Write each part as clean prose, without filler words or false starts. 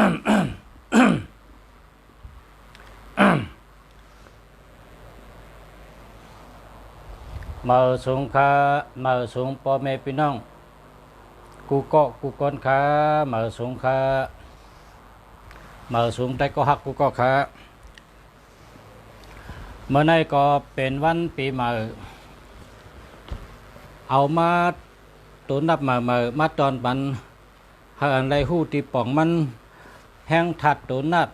มาสูงขามาสูงพ่อแม่พี่น้องกูเกาะกูก้นขามาสูงขามาสูงแต่ก็หักกูก็ขาเมื่อไหร่ก็เป็นวันปีใหม่เอามาตัวนับมาตอนมันหาอะไรหู้ตีป่องมันแห้งถัดตัวนับ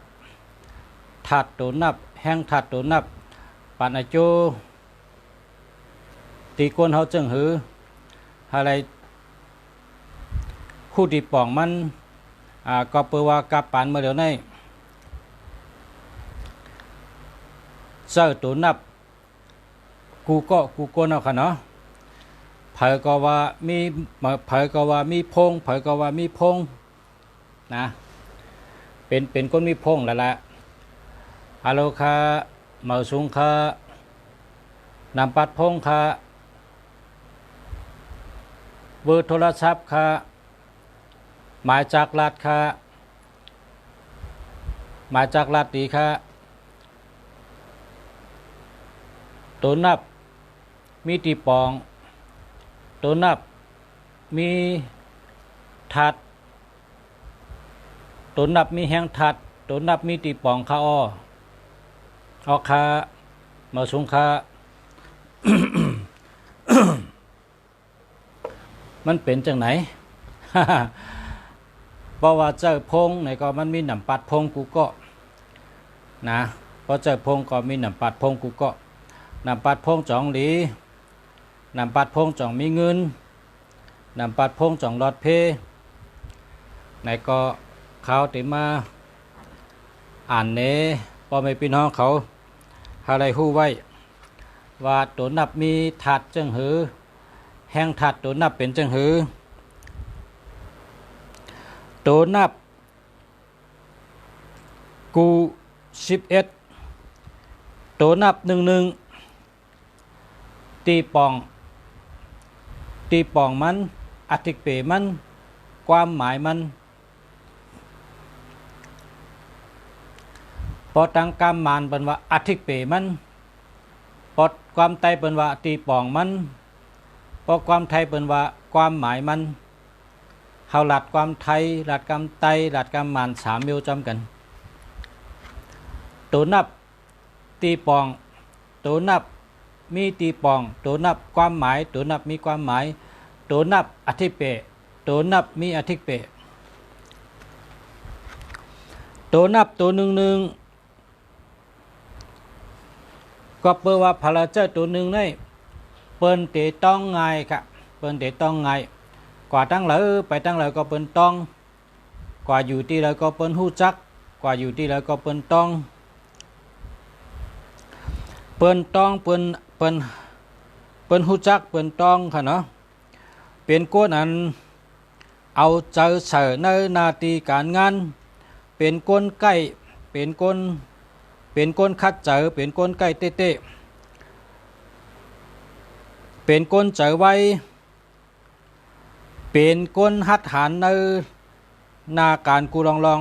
ถัดตัวนับแห้งถัดตัวนับปันอาจูตีก้นเขาจึงหืออะไรหู้ตีป่องมันก็เปิดว่ากับปานเมื่อเดี๋ยวนี้เจ้าตัวนับกูก็กูก้นเอาค่ะเนาะเผยก็ว่ามีเผยก็ว่ามีพงเผยก็ว่ามีพงนะเป็นก้นมีพงแล้วแหละฮัลโหลค่ะเมาสูงค่ะนำปัดพงค่ะเบอร์โทรศัพท์ค่ะหมายจากรัฐค่ะหมายจากรัฐดีค่ะตัวนับมีตีปองตัวนับมีถัดตัวนับมีแห้งถัดตัวนับมีตีปองคาออคามาสูงคา มันเป็นจังไหน เพราะว่าเจ้าพงในก็มันมีหนำปัดพงกูก็นะเพราะเจ้าพงก็มีหนำปัดพงกูก็นำปัดพงจ่องหลีนำปัดพงจ่องมีเงินนำปัดพงจ่องรอดเพในก็เขาติมาอ่านเนพ่อแม่พี่น้องเขาอะไรหู้ไว้ว่าตัวนับมีถัดจังหือแห้งถัดตัวนับเป็นจังหือตัวนับกู11ตัวนับ11ตีปองมันอธิกเปมันความหมายมันพอตังกรรมมานเป็นว่าอธิกเปมันพอความไตเป็นว่าตีปองมันพอความไทยเป็นว่าความหมายมันเฮาหลัดความไทยหลัดกรรมไตหลัดกรรมมาน3มิวจำกันตัวนับตีปองตัวนับมีตีปองตัวนับความหมายตัวนับมีความหมายตัวนับอธิเปตัวนับมีอธิเปตัวนับตัวหนึ่งก็เปิดว่าพระเจ้าตัวหนึ่งนี่เปิ้นเตต้องไงครับเปิ้นเตต้องไงกว่าตั้งเลยไปตั้งเลยก็เปิ้นต้องกว่าอยู่ที่เลยก็เปิ้นหู้จักกว่าอยู่ที่เลยก็เปิ้นต้องเปิ้นต้องเปิ้นหู้จักเปิ้นต้องค่ะเนาะเป็นก้นอันเอาใจใส่ในนาทีการงานเป็นก้นใกล้เป็นก้นคัดเจอเป็นก้นใกล้เต้เป็นก้นเจอไว้เป็นก้นหัดหันในนาการกูลอง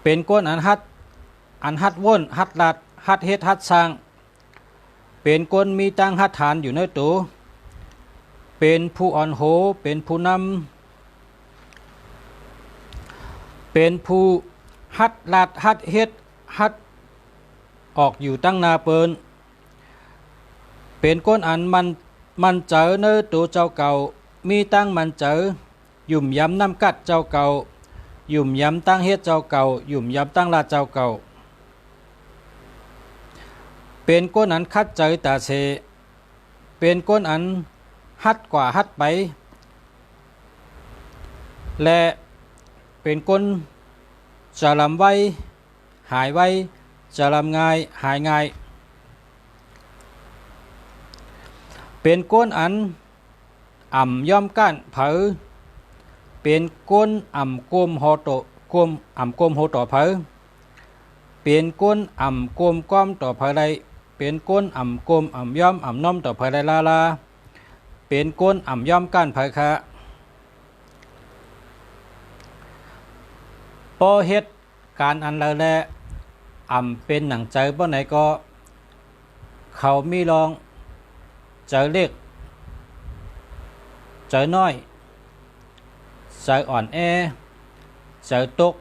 เป็นก้นอันหัดว่นหัดลัดหัดเฮ็ดหัดสร้างเป็นก้นมีตั้งหัดฐานอยู่ในตัวเป็นผู้อ่อนโหเป็นผู้นำเป็นผู้หัดลัดหัดเฮ็ดหัดออกอยู่ตั้งนาเปิ้นเป็นก้นอันมันเจอในตัวเจ้าเก่ามีตั้งมันเจอหยุ่มย้ำน้ำกัดเจ้าเก่าหยุ่มย้ำตั้งเฮ็ดเจ้าเก่าหยุ่มย้ำตั้งลาเจ้าเก่าเป็นก้นอันคัดเจอตาเสเป็นก้นอันหัดกว่าหัดไปและเป็นก้นจะลำไว้หายไว้จะลำง่ายหายง่ายเป็นก้นอันอ่ำย่อมก้านเผอเป็นก้นอ่ำก้มโหโตก้มอ่ำก้มโหต่อเผอเป็นก้นอ่ำก้มก้อมต่อเผอใดเป็นก้นอ่ำก้มอ่ำย่อมอ่ำน้อมต่อเผอใดลาเป็นก้นอ่ำย่อมก้านเผอคะ ปอเฮ็ดการอันแล้วแลเป็นหนังใจบ่ไหนก็เขามีลองใจเล็กใจน้อยใจอ่อนแอใจตก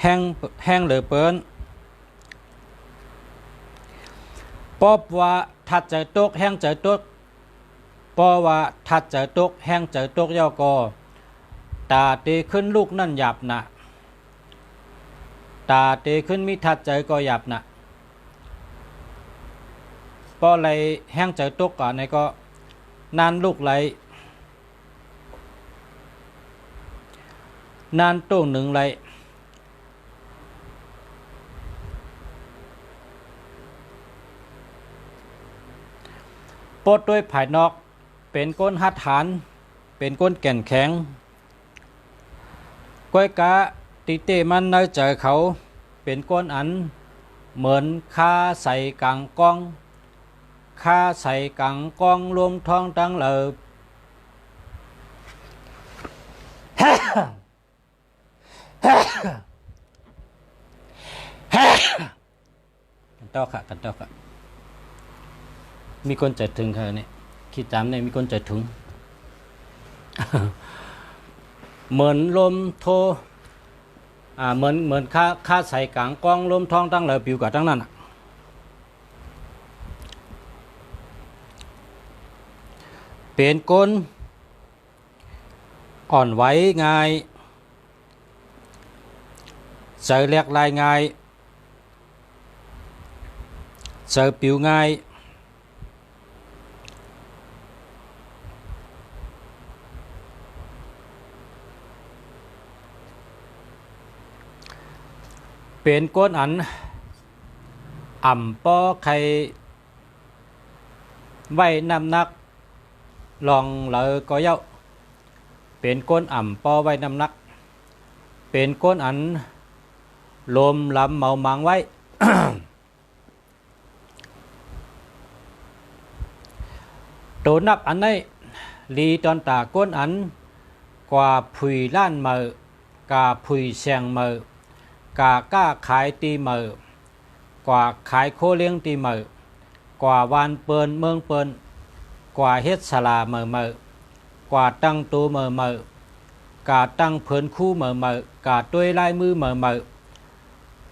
แห้งเหลือเปิ้นปอบว่าทัดใจตกแห้งใจตกปอว่าทัดใจตกแห้งใจตกย่อก็ตาเตขึ้นลูกนั่นหยับนะตาเตขึ้นมิทัดใจก็หยับนะปอไหลแห้งใจตกก่อนในก็นานลูกไหลนานโต้งหนึ่งไหลปดด้วยภายนอกเป็นก้นหัดฐานเป็นก้นแก่นแข็งก้อยกะติเตมันในใจเขาเป็นก้นอันเหมือนค่าใส่กลางกองค่าใส่กลางกองรวมท้องตั้งเหลอกันต่อค่ะกันต่อค่ะมีคนใจถึงค่ะเนี่ยคิดจำเนี่ยมีคนใจถึง เหมือนลมโทเหมือนค่าใส่กลางกองลมท้องตั้งเหลอปิวกับตั้งนั้นเป็นก้นอ่อนไหวง่ายใจแหลกลายง่ายใจปิวง่ายเป็นก้นอันป้อใครไว้น้ำหนักลองเลยก็เย้าเป็นก้นป้อไว้น้ำหนักเป็นก้นอันลมลำเมามังไว้ โตนับอันนี้ลีตอนตาก้นอันกว่าผุยล้านเมอกาผุยแสงเมอกาก้าขายตีเมอกว่าขายโคเลี้ยงตีเมอกว่าวานเปินเมืองเปินกว่าเฮ็ดสลาเมอกว่าตั้งตัวเมอกาตั้งเพิ่นคู่เมอกาด้วยลายมือเม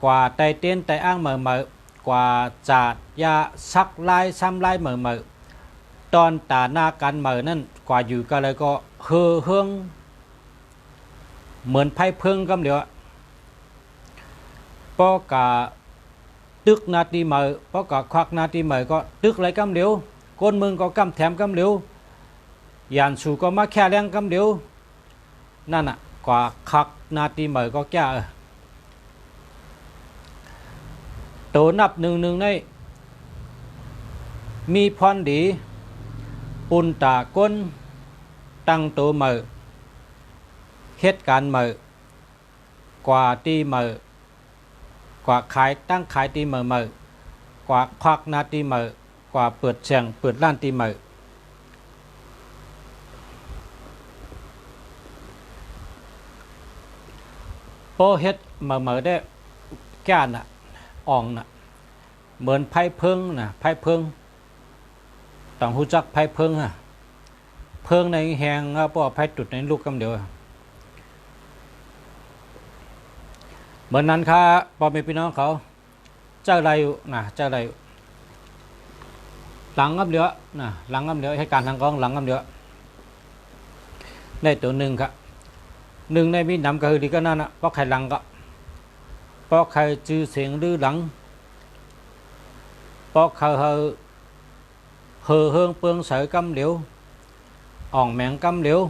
กว่าไตเต้นไตอ้างเมกว่าจาดยาซักลายซ้ำลายเมตอนตาหน้ากันนั่นกว่าอยู่ก็เลยก็เฮืองเหมือนไพ่เพิ่งกำเดียวปอกาตึกนาทีปอกาควักนาทีก็ตึกไรกำเดียวก้นมึงก็กำแถมกำเดียวยานสูก็มาแค่แรงกำเดียวนั่นน่ะกว่าคักนาทีก็แก่โตนับหนึ่งในมีพรดีปุนตาก้นตั้งตัวเหตุการณ์กว่าตีกว่าขายตั้งขายตีกว่าควักนาตีกว่าเปิดแฉ่งเปิดร้านตีโปเฮ็ดได้แก่น่ะอ่องน่ะเหมือนไพ่เพิ่งน่ะไพ่เพิ่งต้องรู้จักไพ่เพิ่งเพิ่งในแหงเพราะไพ่จุดในลูกกำเดียวเหมือนนั้นค่ะพ่อแม่พี่น้องเขาเจ้าอะไรอยู่นะเจ้าอะไรหลังกำเดียวนะหลังกำเดียวให้การทางกองหลังกำเดียวได้ตัวหนึ่งครับหนึ่งในมีนำก็คือดีก็นั่นนะเพราะใครหลังก็เพราะใครจื้อเสียงดื้อหลังเพราะเขาเฮืองเปืองเสือกำเหลียวอ่องแมงกำเหลียว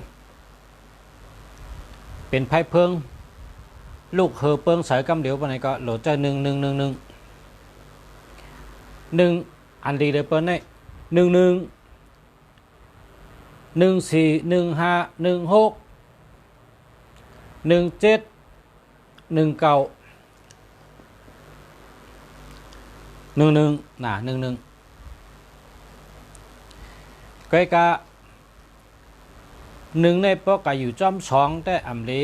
เป็นไพ่เพิงลูกเฮือเปืองเสือกำเหลียวไปไหนก็โหลดใจหนึ่งอันดีเลยเปิ้ลนี่1 4 1 5 1 6 1 7 1 9 1 น่ะ1ใกล้กะ หนึ่งในปอกาอยู่จอมสองแต่อ่ำลี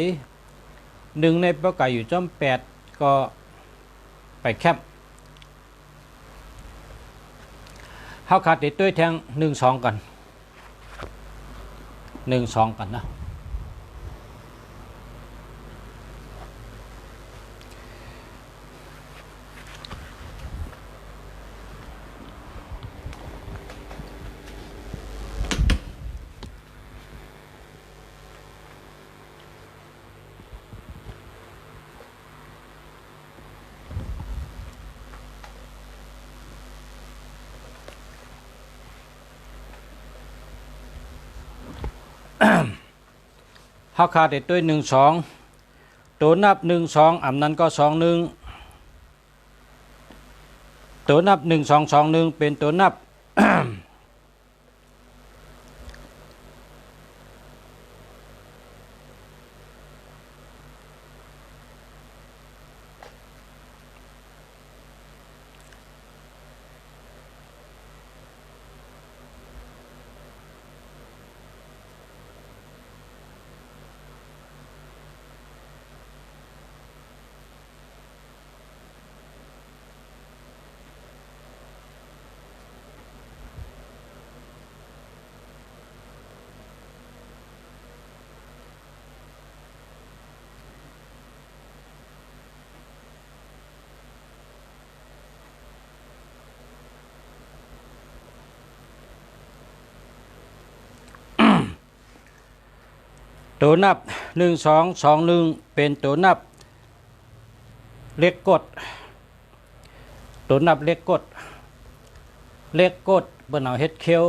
หนึ่งในปอกาอยู่จอมแปดก็ไปแคบเฮาขาดติดด้วยแทง1 2กัน1 2กันนะเฮาขาดติดด้วย1 2ตัวนับ1 2อ่ำนั้นก็2 1ตัวนับ1 2 2 1เป็นตัวนับ ตัวนับ1 2 2 1เป็นตัวนับเลขกดตัวนับเลขกดเลขกดเปิ้นเอาเฮ็ดเคียว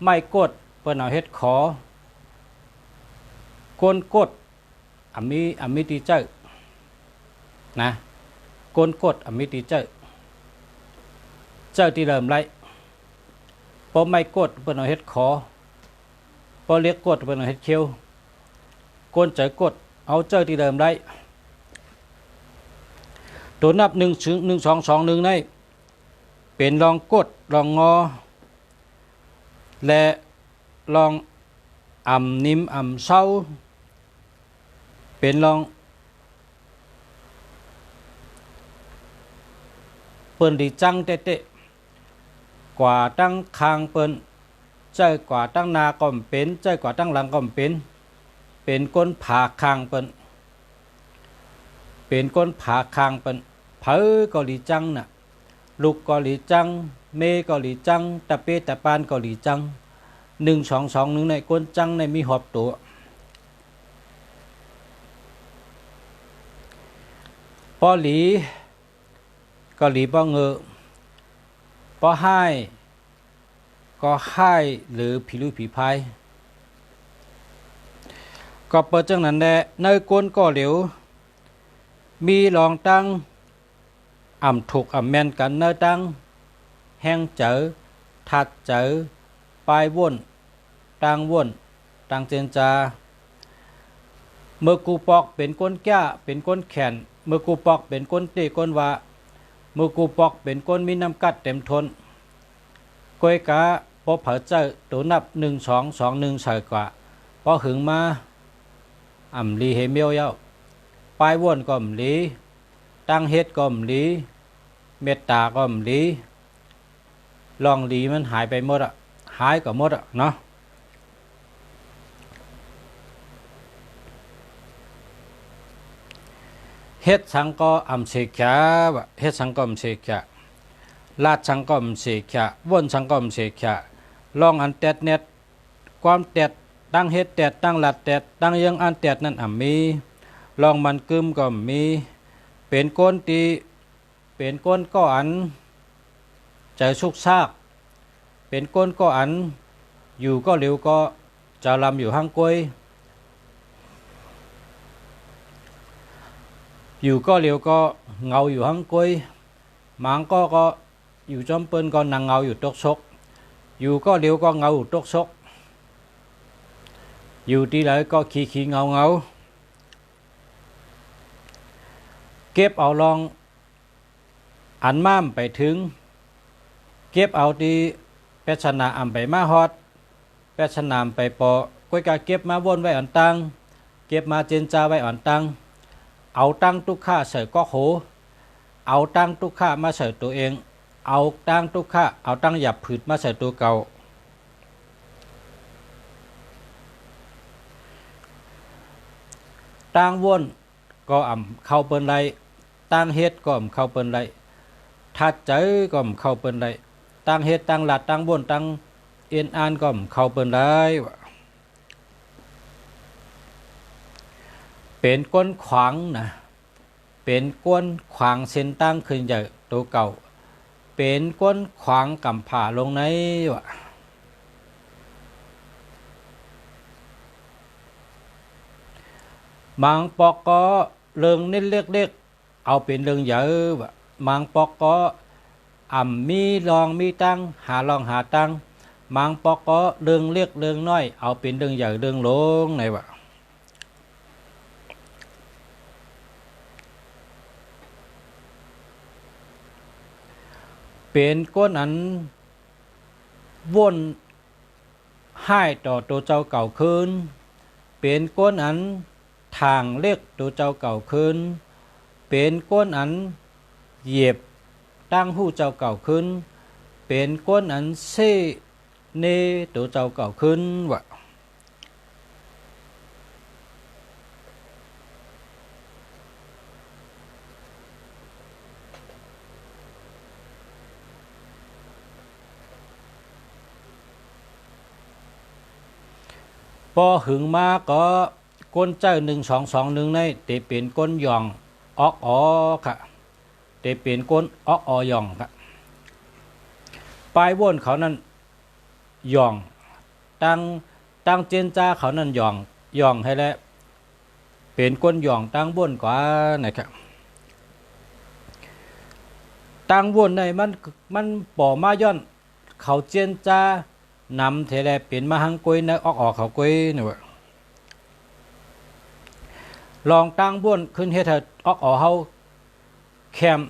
ไม่กดเปิ้นเอาเฮ็ดขอก้นกดอมิติเจอนะก้นกดอมิติเจอที่เริ่มไรพอไม่กดเปิ้นเอาเฮ็ดขอพอเรียกกดเปิ้นเอาเฮ็ดเคียวก้นเจอกดเอาเจอที่เริ่มไรตัวนับ1 2 2 1ในเป็นลองกดลองงอและลองอ่ำนิ่มอ่ำเศร้าเป็นลองเปิ้นดีจังเตะกว่าตั้งคางเปิ้นใจกว่าตั้งนาก็เป็นใจกว่าตั้งหลังก็เป็นก้นผาคางเปิ้นเป็นก้นผาคางเปิ้นเผอก็หลีจังน่ะลูกก็หลีจังเมก็หลีจังตะเปตะปานก็หลีจัง1 2 2 1ในก้นจังในมีหอบตัวปอหลีก็หลีป้อเงอปอให้ก็ให้หรือผีลุยผีพายก็เปิดจังนั้นแหละในก้นก็เหลวมีลองตั้งอ่ำถูกอ่ำแม่นกันเนอตั้งแห้งเจอทัดเจอปลายว่นตังว่นตังเจนจาเมื่อกูปอกเป็นก้นแก้เป็นก้นแขนเมื่อกูปอกเป็นก้นเตก้นวะเมื่อกูปอกเป็นก้นมีน้ำกัดเต็มทนก้อยกะพอเผาเจอตัวนับ1 2 2 1ใส่กว่าพอหึงมาอ่ำลีเฮเมียวเย้าปลายว่นก็อ่ำลีตั้งเฮ็ดก็อ่ำลีเมตตาก็อ่ำลีลองลีมันหายไปหมดอะหายก็หมดอะเนาะเฮ็ดสังก็อ่ำเสกขาเฮ็ดสังก็อ่ำเสกขาลาดสังก็อ่ำเสกขาว่นสังก็อ่ำเสกขาลองอันแตดเน็ตความแตดตั้งเฮ็ดแตดตั้งหลัดแตดตั้งยังอันแตดนั่นอ่ำมีลองมันกึมก็มีเป็นก้นตีเป็นก้นก็อันใจสุกซากเป็นก้นก็อันอยู่ก็เหลวก็จะลำอยู่ห้างกล้วยอยู่ก็เหลวก็เงาอยู่ห้างกล้วยหมางก็อยู่จอมเปิ้นก็นางเงาอยู่ตกซกอยู่ก็เหลวก็เงาอยู่ตกซกอยู่ที่ไหนก็ขี้เงาเก็บเอาลองอันม่ามไปถึงเก็บเอาที่เป็ชนาอ่ำไปมาฮอดเป็ชนามไปปอ ก้อยกาเก็บมาวนไว้อ่อนตังเก็บมาเจนจาไว้อ่อนตังเอาตั้งทุกข้าใส่ก็โหเอาตั้งทุกข้ามาใส่ตัวเองเอาตั้งทุกข้าเอาตั้งหยับผืดมาใส่ตัวเก่าตั้งวนก็อ่ำเข้าเปิ้นไรตั้งเฮ็ดก็อ่ำเข้าเปิ้นไรทัดใจก็อ่ำเข้าเปิ้นไรตั้งเฮ็ดตั้งหลัดตั้งวนตั้งเอ็นอ่านก็อ่ำเข้าเปิ้นไรเป็นก้นขวางนะเป็นก้นขวางเส้นตั้งขึ้นใหญ่ตัวเก่าเป็นก้นขวางกำผ่าลงในวะมังปอกก็เรื่องนิดเล็กๆเอาเป็นเรื่องใหญ่วะมังปอกก็มีลองมีตั้งหาลองหาตั้งมังปอกก็เรื่องเล็กเรื่องน้อยเอาเป็นเรื่องใหญ่เรื่องลงไหนวะเป็นก้นอันวนให้ต่อตัวเจ้าเก่าคืนเป็นก้นอันทางเล็กตัวเจ้าเก่าคืนเป็นก้นอันเหยียบตั้งหู้เจ้าเก่าคืนเป็นก้นอันเซเนตัวเจ้าเก่าคืนวะพอหึงมาก็ก้นเจ้า1221ในเตเป็นก้นหย่องออกอ๋อค่ะเตเป็นก้นออกอ๋อหย่องค่ะปลายวนเขานั้นหย่องตั้งเจนจ้าเขานั้นหย่องให้แล้วเป็นก้นหย่องตั้งวนกว่านะครับตั้งวนในมันป่อมาย้อนเขาเจนจ้านำเทเลเป็นมาหังกุยนะออกเขากุยนี่วะลองตั้งบ้วนขึ้นเฮ็ดเธอออกเฮาแคม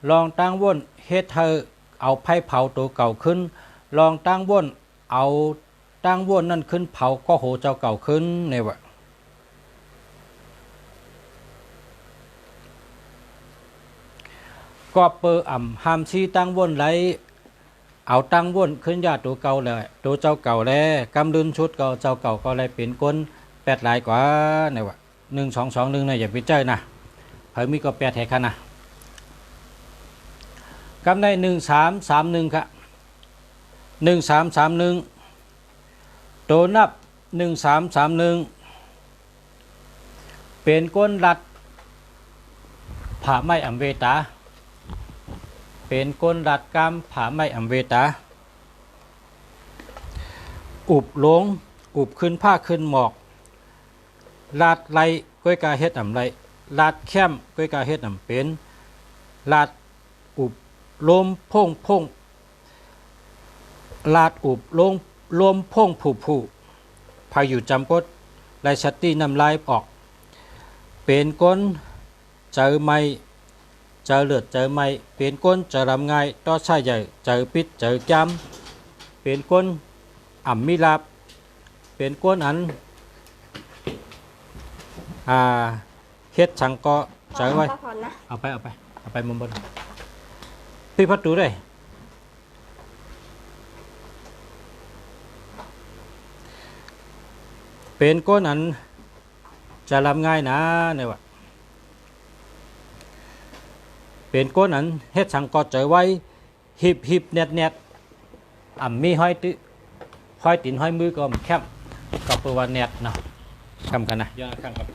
ลองตั้งบ้วนเฮ็ดเธอเอาไผ่เผาตัวเก่าขึ้นลองตั้งบ้วนเอาตั้งบ้วนนั่นขึ้นเผาก็โหเจ้าเก่าขึ้นนี่วะก็เปอห้ามชี้ตั้งบ้วนไรเอาตั้งวนขึ้นญาติตัวเก่าเลยตัวเจ้าเก่าแล้วกำลืนชุดเก่าเจ้าเก่าก็เลยเป็นก้น8หลายกว่าเนี่ยวะ1221เนี่ยอย่าไปเจอนะเพิ่มมีก็8แห่ค่ะนะกำใน1331ค่ะ1331ตัวนับ1331เป็นก้นรัดผ่าไม้อัมเวตาเป็นก้นรัดกรรมผาไม้อัมเวตาอุบลงอุบขึ้นผ้าขึ้นหมอกลาดไหลก้อยกาเฮ็ดอ่ำไหลลาดแค้มก้อยกาเฮ็ดอ่ำเป็นลาดอุบลมพงลาดอุบลมพงผู้พายุจำกดไหลชัตตี้นำลายออกเป็นก้นเจอไม้เจอเลือดเจอไม้เป็นก้นเจอลำง่ายต่อชายใหญ่เจอปิดเจอจำเป็นก้นมิลาบเป็นก้นอันเฮ็ดชังก็เจอไว้เอาไปมุมบนพี่พัดดูได้เป็นก้นอันจะลำง่ายนะเนี่ยวะเป็นก้นนั้นเฮ็ดสังกอดใจไว้หิบเน็ตมีห้อยตินห้อยมือก็แคบก็เปิดว่าเน็ตเนาะคำกันนะย่อข้างครับ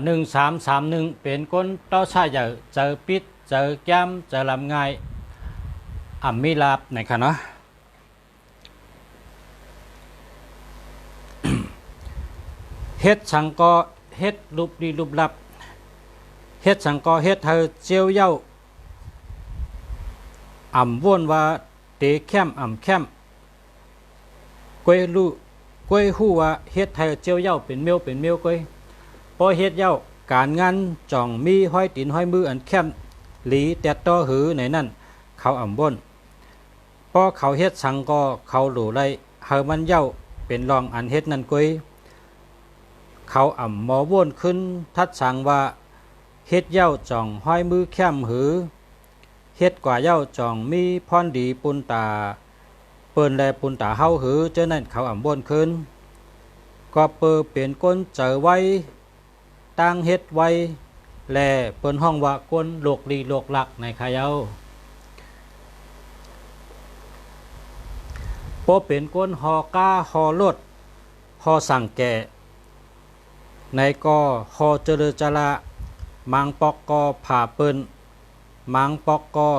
1331เป็นก้นต่อชายใหญ่เจอปิดเจอแก้มเจอลำง่ายมีลาบไหนคะเนาะ เฮ็ดสังก็เฮ็ดรูปดีรูปลับเฮ็ดสังก็เฮ็ดเธอเจียวเย้าอ่ำว่นว่าเตะแคมอ่ำแคมก้อยรู้ก้อยฮู้ว่าเฮ็ดเธอเจียวเย้าเป็นเมียวก้อยพอเฮ็ดเย้าการงานจ่องมีห้อยตีนห้อยมืออันแคมหลีแต่ต่อหือในนั้นเขาอ่ำว่นพอเขาเฮ็ดสังก็เขาหลู่ไรเฮามันเย้าเป็นรองอันเฮ็ดนั่นก้อยเขาอ่ำหมอว่นขึ้นทัดสังว่าเฮ็ดเย้าจ่องห้อยมือแคมหือเฮ็ดกว่าเย้าจ่องมีพรดีปุนตาเปิ้นแลปุนตาเฮาหือเจ้านั่นเขาอ่ำบ่นขึ้นก็เปิเป็นก้นเจอไว้ตั้งเฮ็ดไว้แลเปิ้นห้องว่าก้นโลกลีโลกหลักในขายเอาโปเป็นก้นฮอก้าฮอรถฮอสั่งแก่ในก็ฮอเจริญจระมังปอกก็ผ่าเปิ้นมังปอกก็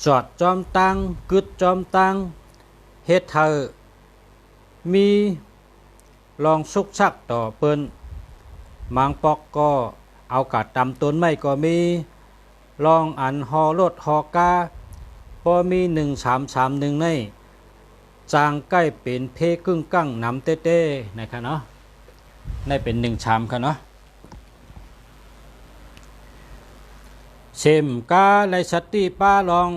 จอดจอมตังกึดจอมตังเฮ็ดเธอมีลองสุกชักต่อเปิ้นมังปอกก็เอากาดตำต้นไม้ก็มีลองอันฮอรถฮอกาพอมี1331ในจางใกล้เป็นเพกึ่งกั้งนำเต้ๆนะครับเนาะได้เป็น1ชามค่ะเนาะเชมกาไลสติป้าลอง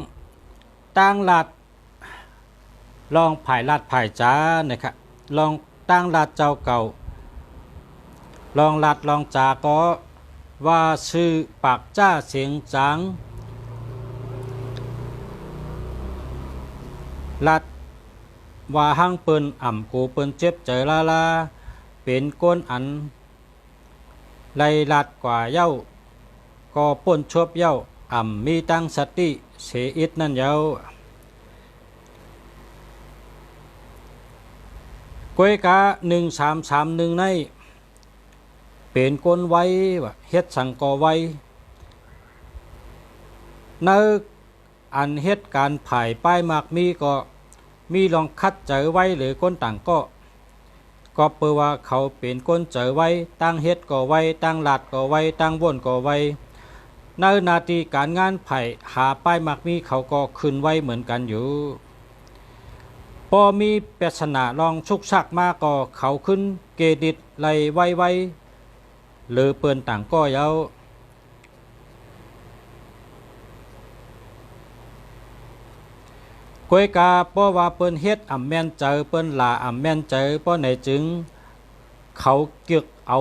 ตั้งหลัดลองผายลาดผายจ้านะครับลองตั้งลาดเจ้าเก่าลองลาดลองจาก็ว่าชื่อปากจ้าเสียงจังลาดว่าห้างเปิ้นอ่ำกูเปิ้นเจ็บใจลาเป็นก้นอันไลลาดกว่าเย้าก็ป่นชบเย้าอ่ำมีตั้งสติเสอิดนั่นเย้ากวยกะ1331ในเป็นก้นไว้ว่าเฮ็ดสังกอไว้เนื้ออันเฮ็ดการผายป้ายมากมีก็มีลองคัดเจอไว้หรือก้นต่างก็เปิดว่าเขาเป็นก้นเจอไว้ตั้งเฮ็ดก็ไว้ตั้งหลัดก็ไว้ตั้งว่นก็ไว้ในนาทีการงานไผ่หาป้ายมากมีเขาก็ขึ้นไว้เหมือนกันอยู่พอมีปริศนาลองชุกชักมาก็เขาขึ้นเกดิตไล่ไว้หรือเปิ้นต่างก็เย้ากวยกาเพราะว่าเปิ้นเฮ็ดอ่ำแม่นเจอเปิ้นลาอ่ำแม่นเจอเพราะไหนจึงเขาเกียกเอา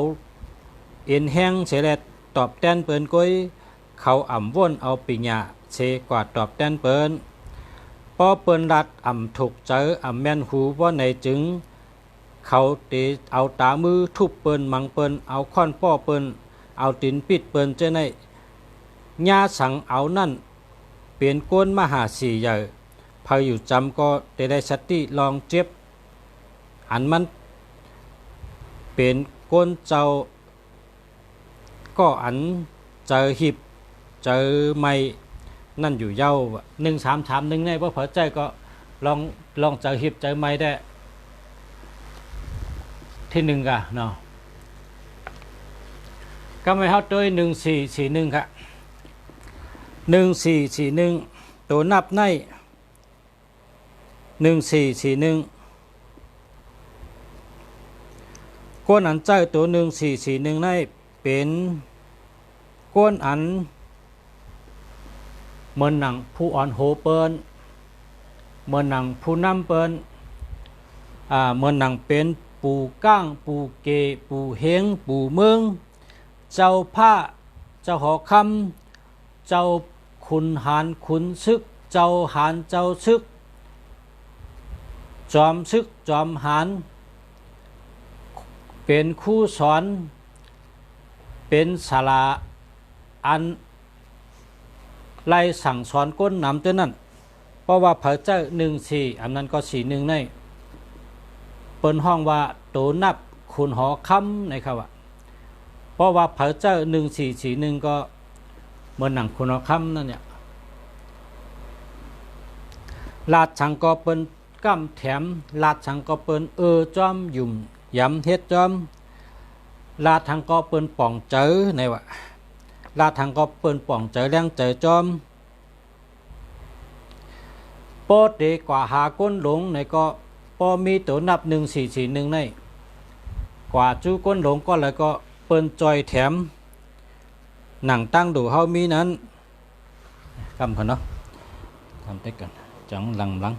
เอ็นแห้งเสร็จตอบแทนเปิ้นกวยเขาอ่ำว่นเอาปิญญาเชกว่าตอบแทนเปิ้นพอเปิ้นรัดอ่ำถูกเจออ่ำแม่นหูเพราะไหนจึงเขาตีเอาตามือทุบเปิ้นมังเปิ้นเอาค้อนป้อเปิ้นเอาตินปิดเปิ้นเจ้าในญาสังเอานั่นเปลี่ยนก้นมหาสีใหญ่พออยู่จำก็ได้สติลองเจ็บอันมันเป็นก้นเจ้าก็อันเจอหิบเจอไม่นั่นอยู่เย้า1331ในว่าเผอใจก็ลองเจอหิบเจอไม่ได้ที่1กะเนาะก็ไม่เท่าด้วย1441ค่ะ1441ตัวนับใน1441ก้นอันใจตัว1441ในเป็นก้นอันเหมือนหนังผู้อ่อนโหเปิ้นเหมือนหนังผู้นำเปิ้นเหมือนหนังเป็นปูก้างปูเกปูเฮงปูเมืองเจ้าผ้าเจ้าหอคำเจ้าขุนหารขุนซึกเจ้าหารเจ้าซึกจอมซึกจอมหารเป็นครูสอนเป็นศาลาอันไล่สั่งสอนก้นนำตัวนั้นเพราะว่าเผอเจ้า14อันนั้นก็41ในเปิ้นห้องว่าโตนับขุนหอคำนะครับเพราะว่าเผอเจ้า1441ก็เหมือนหนังขุนหอคำนั่นเนี่ยลาดชังก็เปิ้นกำแถมลาดชังก็เปิ้นจอมยุ่มยำเฮ็ดจอม ลาทางก็เปิ้นป่องเจอในว่าลาทางก็เปิ้นป่องเจอแรงเจอจอมโปดเดกว่าหาก้นหลงในก็พอมีตัวนับ1441ในกว่าจู้ก้นหลงก็แล้วก็เปิ้นจอยแถมหนังตั้งดูเฮามีนั้นคำคนเนาะทำได้กันจังหลัง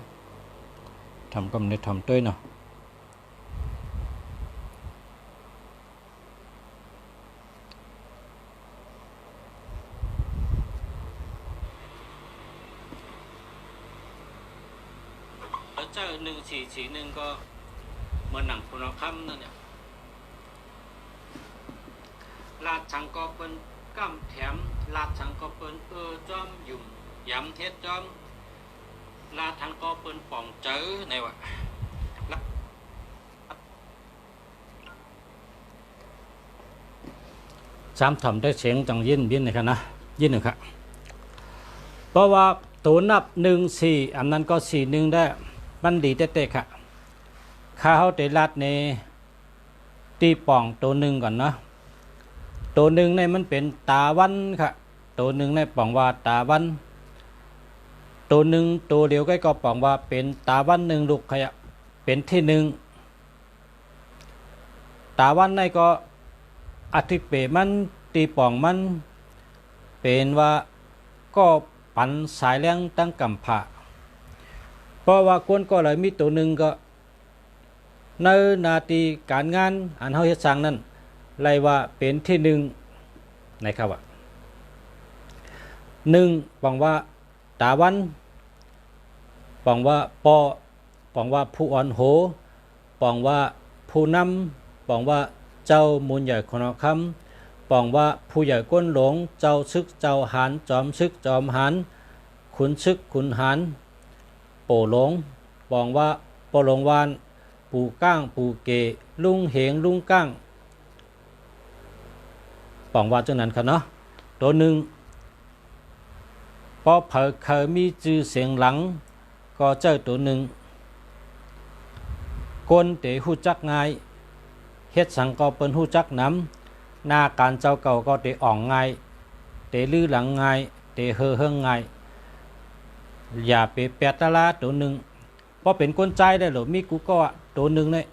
ทำก็ไม่ได้ทำด้วยเนาะแล้วเจ้า1441ก็เหมือนหนังคุณธรรมนั่นเนี่ยลาดชังก็เปิ้นก้ำแถมลาดชังก็เปิ้นจอมยุ่มยำเทศจอมลาดชังก็เปิ้นป่องเจอในว่าสามทำได้เสียงจังยินนะครับนะยินหนึ่งครับเพราะว่าตัวนับ14อันนั้นก็41ได้มันดีเตะๆค่ะข้าเขาได้ลาดในตีป่องตัวหนึ่งก่อนเนาะตัวหนึ่งในมันเป็นตาวันค่ะตัวหนึ่งในป่องว่าตาวันตัวหนึ่งตัวเดียวก็ป่องว่าเป็นตาวันหนึ่งลูกขยะเป็นที่หนึ่งตาวันในก็อธิเปมันตีป่องมันเป็นว่าก็ปันสายแรงตั้งกำผาเพราะว่าคนก็เลยมีตัวหนึ่งก็ในนาทีการงานอันเฮาเฮ็ดสร้างนั้นไล่ว่าเป็นที่หนึ่งนะครับว่าหนึ่งบอกว่าตาวันบอกว่าปอบอกว่าผู้อ่อนโหบอกว่าผู้นำบอกว่าเจ้ามูลใหญ่คนคำบอกว่าผู้ใหญ่ก้นหลงเจ้าซึกเจ้าหานจอมซึกจอมหานขุนซึกขุนหานโปหลงบอกว่าโปหลงวานปูก้างปูเกลุงเหงลุงก้างบอกว่าจังนั้นครับเนาะตัวหนึ่งพอเผยเคยมีชื่อเสียงหลังก็เจอตัวหนึ่งคนเตะหู้จักง่ายเฮ็ดสังก็เปิ้นหู้จักน้ำหน้าการเจ้าเก่าก็เตะอ่องง่ายเตะลื้อหลังง่ายเตะเฮืองง่ายอย่าไปแปดตะลาตัวหนึ่งพอเป็นคนใจได้หรือมีกูก็ตัวหนึ่งเลย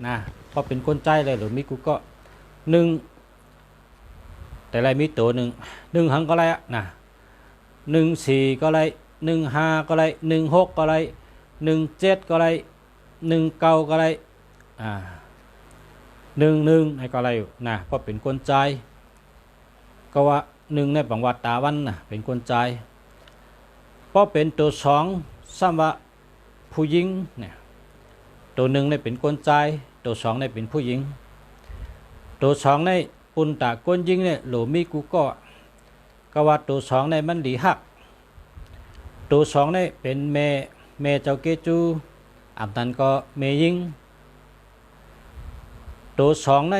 นะพอเป็นคนใจได้หรือมีกูก็หนึ่งแต่ไรมีตัวหนึ่งหังก็ไรนะ14ก็ไร15ก็ไร16ก็ไร17ก็ไร19ก็ไร11ให้ก็ไรอยู่นะเพราะเป็นคนใจก็ว่า1ในบังวัดตาวันนะเป็นคนใจเพราะเป็นตัว2ซ้ำว่าผู้หญิงเนี่ยตัว1ในเป็นคนใจตัว2ในเป็นผู้หญิงตัว2ในปุ่นตาก้นยิงเนี่ยหลูมีกูก็ว่าตัว2ในมันดีหักตัว2ในเป็นแม่เจ้าเกจูอันนั้นก็แม่ยิงตัว2ใน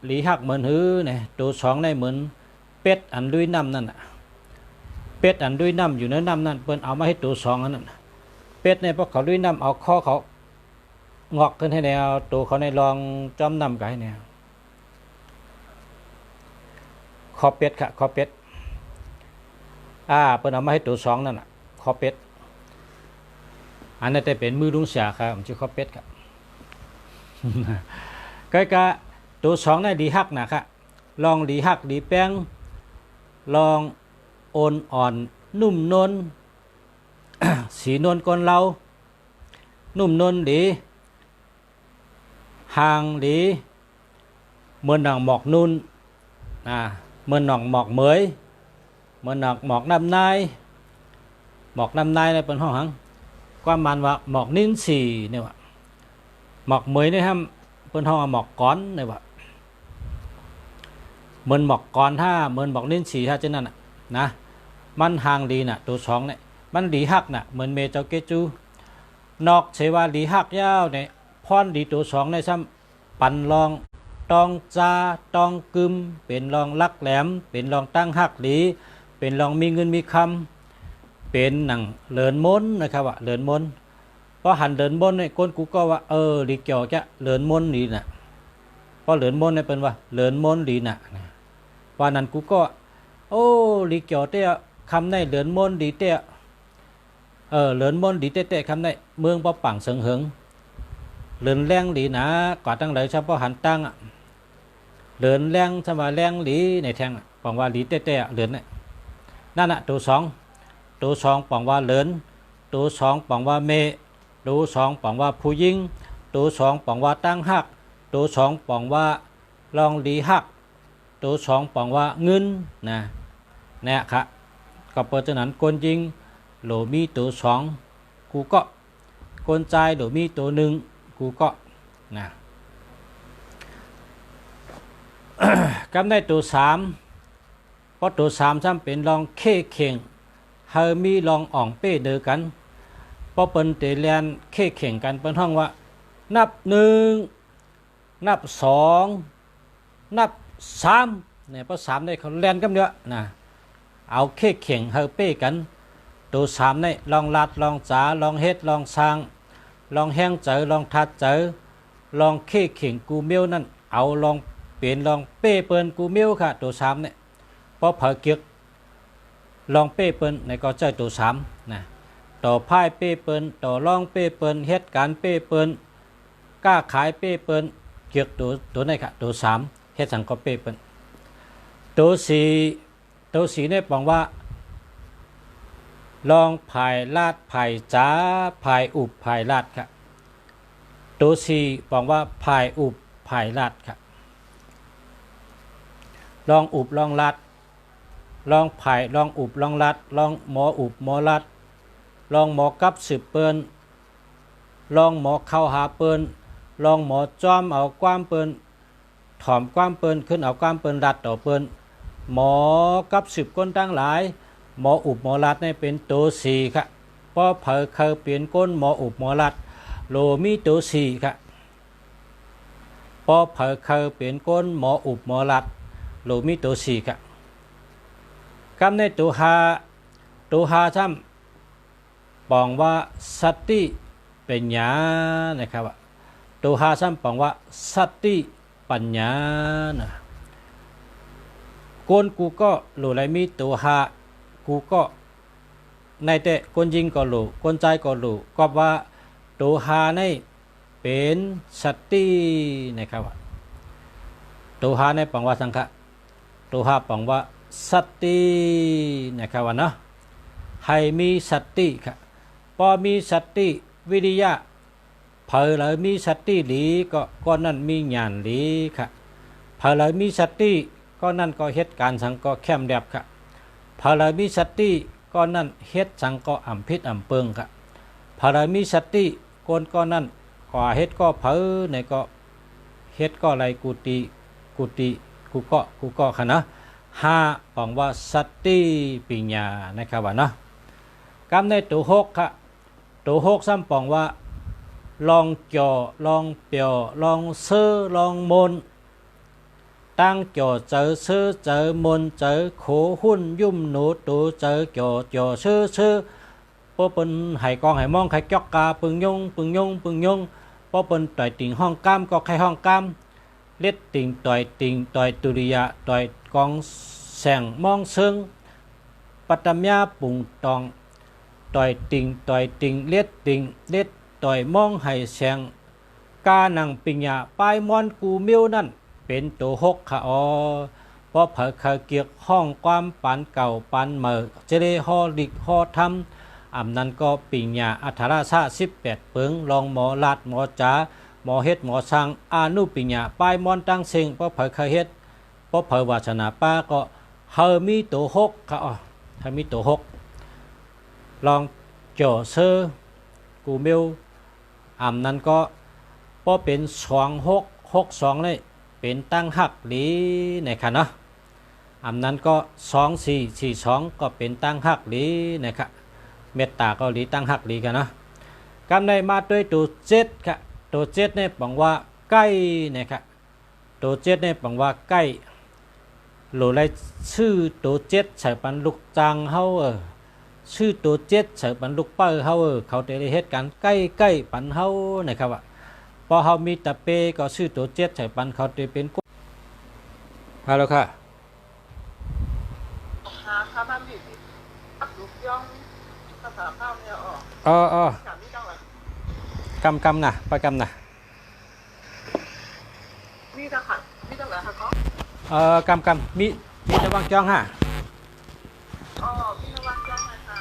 หลีหักเหมือนหื้อเนี่ยตัว2ในเหมือนเป็ดอันลุยน้ำนั่นน่ะเป็ดอันลุยน้ำอยู่ในน้ำนั่นเปิ้นเอามาให้ตัว2อันนั้นเป็ดเนี่ยพอเขาลุยน้ำเอาข้อเขางอกขึ้นให้แนวตัวเขาในรองจอมน้ำกันให้แนวคอเป็ดค่ะคอเป็ดเปิ้นเอามาให้ตัว2นั่นน่ะคอเป็ดอันนั้นแต่เป็นมือลุงเสียครับผมชื่อคอเป็ดครับก็ตัว2นั่นดีฮักนะครับลองดีฮักดีแป้งลองโอนอ่อนนุ่มนวล สีนวลก้นเรานุ่มนวลดีห่างดีเหมือนหนังหมอกนุ่นเหมือนหนังหมอกเหมยเหมือนหนังหมอกน้ำนายหมอกน้ำนายเนี่ยเป็นห้องหังความมันว่าหมอกนิ้นสีเนี่ยว่าหมอกเหมยเนี่ยฮะเป็นห้องหมอกก้อนเนี่ยว่าเหมือนหมอกก้อนถ้าเหมือนหมอกนิ้นสีถ้าเช่นนั้นนะมันห่างดีน่ะตัว2เนี่ยมันดีหักน่ะเหมือนเมเจ้าเกจูนอกเสว่าดีหักยาวเนี่ยพรดีตัว2ในซ้ำปันรองตองจาตองกึมเป็นรองลักแหลมเป็นรองตั้งหักหลีเป็นรองมีเงินมีคำเป็นหนังเลินม้นนะครับว่าเลินม้นเพราะหันเลินม้นเนี่ยคนกูก็ว่าหลีเกี่ยวจะเลินม้นนี่น่ะ พอเหลินมนเนี่ยเป็นว่าเหลินมนหลีน่ะว่านั้นกูก็โอ้หลีเกี่ยวเตะคำในเหลินมนดีเตะเหลินมนดีเตะคำในเมืองป้อปังเสิงเหิงเหลินแรงหลีนะกว่าตั้งหลายเฉพาะหันตั้งเหลินแรงสมาแรงหลีในแทงปองว่าหลีเตะเหลินเนี่ยนั่นน่ะตัวสองปองว่าเหลินตัวสองปองว่าเมตัวสองปองว่าผู้ยิงตัวสองปองว่าตั้งหักตัวสองปองว่าลองหลีหักตัวสองปองว่าเงินนะเนี่ยค่ะก็เพราะฉะนั้นคนยิงโหลมีตัวสองกูก็คนใจโหลมีตัวหนึ่งกูก็นะกำได้ตัวสามเพราะตัวสามซ้ำเป็นลองเข่เข่งเฮามีลองอ่องเป้เดือกันเพราะเป็นเตเลียนเข่เข่งกันเป็นห้องว่านับหนึ่งนับสองนับสามเนี่ยเพราะสามได้เขาเลียนกันเยอะนะเอาเข่เข่งเฮาเป้กันตัวสามเนี่ยลองลัดลองจ๋าลองเฮ็ดลองสร้างลองแห้งเจอลองทัดเจอลองเข่เข่งกูเมียวนั่นเอาลองเปลี่ยนลองเป้เปิ้นกูเมียวค่ะตัวสามเนี่ยเพราะเผาเกียกลองเป้เปิ้นในก็ใจตัวสามนะต่อพ่ายเป้เปิ้นต่อลองเป้เปิ้นเฮ็ดการเป้เปิ้นกล้าขายเป้เปิ้นเกียกตัวไหนค่ะตัวสามเฮ็ดสังก็เป้เปิ้นตัวสี่เนี่ยบอกว่าลองภายลาดภายจ้าภายอุบภายลาดค่ะตัวสี่บอกว่าภายอุบภายลาดค่ะลองอุบลองลาดลองภายลองอุบลองลาดลองหมออุบหมอลาดลองหมอกับสืบเปิ้นลองหมอเข้าหาเปิ้นลองหมอจอมเอาความเปิ้นถอมความเปิ้นขึ้นเอาความเปิ้นรัดต่อเปิ้นหมอกับสืบก้นตั้งหลายหมออุบหมอลัดนี่เป็นตัวสี่ค่ะพอเผยเคยเปลี่ยนก้นหมออุบหมอลัดโลมีตัวสี่ค่ะพอเผยเคยเปลี่ยนก้นหมออุบหมอลัดโลมีตัวสี่ค่ะคำในตัวหาช่ำบอกว่าสติปัญญานะครับตัวหาช่ำบอกว่าสติปัญญานะก้นกูก็โลไรมีตัวหากูก็ในแต่คนยิงก็รู้คนใจก็รู้ก็ว่าตัวหาในเป็นสตินะครับตัวหาในปังว่าสังฆะตัวหาปังว่าสตินะครับว่าเนาะให้มีสติค่ะพอมีสติวิริยะเผลอเลยมีสติหลีก็นั่นมีญาณหลีค่ะเผลอเลยมีสติก็นั่นก็เหตุการณ์สังก็แคมแดบค่ะพอเรามีสติก็นั่นเฮ็ดสังก็อ่ำพิษอ่ำเปิงค่ะพอเรามีสติคนก็นั่นก่อเฮ็ดก็เผลอในก็เฮ็ดก็ไรกูก็ค่ะนะห้าบอกว่าสติปัญญานะครับว่าเนาะกำในตัวหกค่ะตัวหกซ้ำบอกว่าลองจ่อลองเปียวลองเสื้อลองมนตั้งจ่อเจอซื้อเจอมนเจอโขหุ่นยุ่มหนูตูเจอจ่อซื้อพอเป็นไห้กองไห้มองไห้จอกกาปึงยงพอเป็นต่อยติ่งห้องก้ามก็ไข่ห้องก้ามเล็ดติ่งต่อยตุริยะต่อยกองแสงมองซึ่งปัตตมยาปุ่งตองต่อยติ่งเล็ดต่อยมองไห้แสงกาหนังปิญญาปลายมอนกูมิวนั่นเป็นตัวหกค่ะเพราะเผยเคยเกียกห้องความปันเก่าปันเหมอเจเรฮอลิกฮอทำนั้นก็ปิญญาอัธราชา18เปิงลองหมอลาดหมอจ๋าหมอเฮ็ดหมอสร้างอานุปิญญาปลายมอนตั้งเซิงเพราะเผยเคยเฮ็ดเพราะเผยวาสนาป้าก็เฮามีตัวหกค่ะเฮามีตัวหกลองจ่อเซอกูมิวนั้นก็เพราะเป็น26เลยเป็นตั้งหักหลีนะครับเนาะนั้นก็2442ก็เป็นตั้งหักหลีนะครับเมตตาก็หลีตั้งหักหลีกันเนาะกำได้มาด้วยตัว7ค่ะตัว7เนี่ยบอกว่าใกล้นะครับตัว7เนี่ยบอกว่าใกล้หรืออะไรชื่อตัว7ใส่ปันลูกจางเฮาชื่อตัว7ใส่ปันลูกเป้าเฮาเขาได้เหตุการณ์ใกล้ปันเฮานะครับว่า พอเฮามีตะเปก็ซื้อตัวเจ็ดใส่ปันเขาจะเป็นกุ๊กฮัลโหลค่ะหาคาบ้านผิดอับลูกย่องภาษาข้าวเนี่ยออกอ๋อจากนี้จังเลยกำนะไปกำนะนี่จังค่ะนี่จังเลยค่ะก็กำมีตะวังจ้องฮะอ๋อพี่นวัดจังเลยค่ะ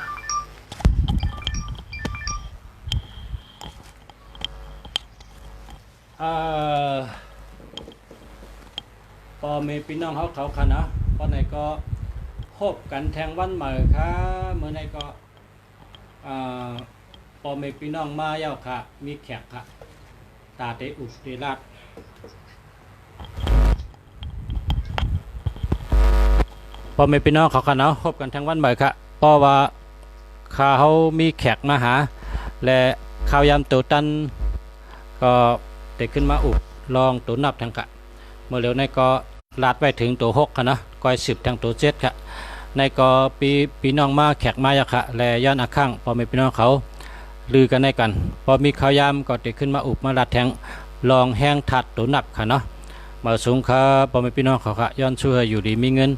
พอมีพี่น้องเขาค่ะนะพอไหนก็พบกันแทงวันใหม่ค่ะเมื่อไหนก็พอมีพี่น้องมาเย้าค่ะมีแขกค่ะตาเตอุเตลาดพอมีพี่น้องเขาค่ะเนาะพบกันแทงวันใหม่ค่ะเพราะว่าเขามีแขกมาหาและข้าวยำตัวตันก็เด็กขึ้นมาอุบลองตัวนับทางกะเมื่อเร็วในก็ลาดไปถึงตัวหกค่ะนะก้อย10ทางตัวเจ็ดค่ะในก็ปีน้องมาแขกมาอยะค่ะและย้อนอาข้างพอมีพี่น้องเขาลือกันในกันพอมีข้าวยำก็เด็กขึ้นมาอุบมาลาดแทงลองแห้งถัดตัวนับค่ะเนาะมาสูงค่ะพอมีพี่น้องเขาค่ะย้อนช่วยอยู่ดีมีเงิน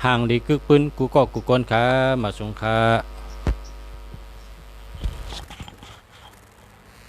ห่างดีกึกปืนกูก็กูกนค่ะมาสูงค่ะ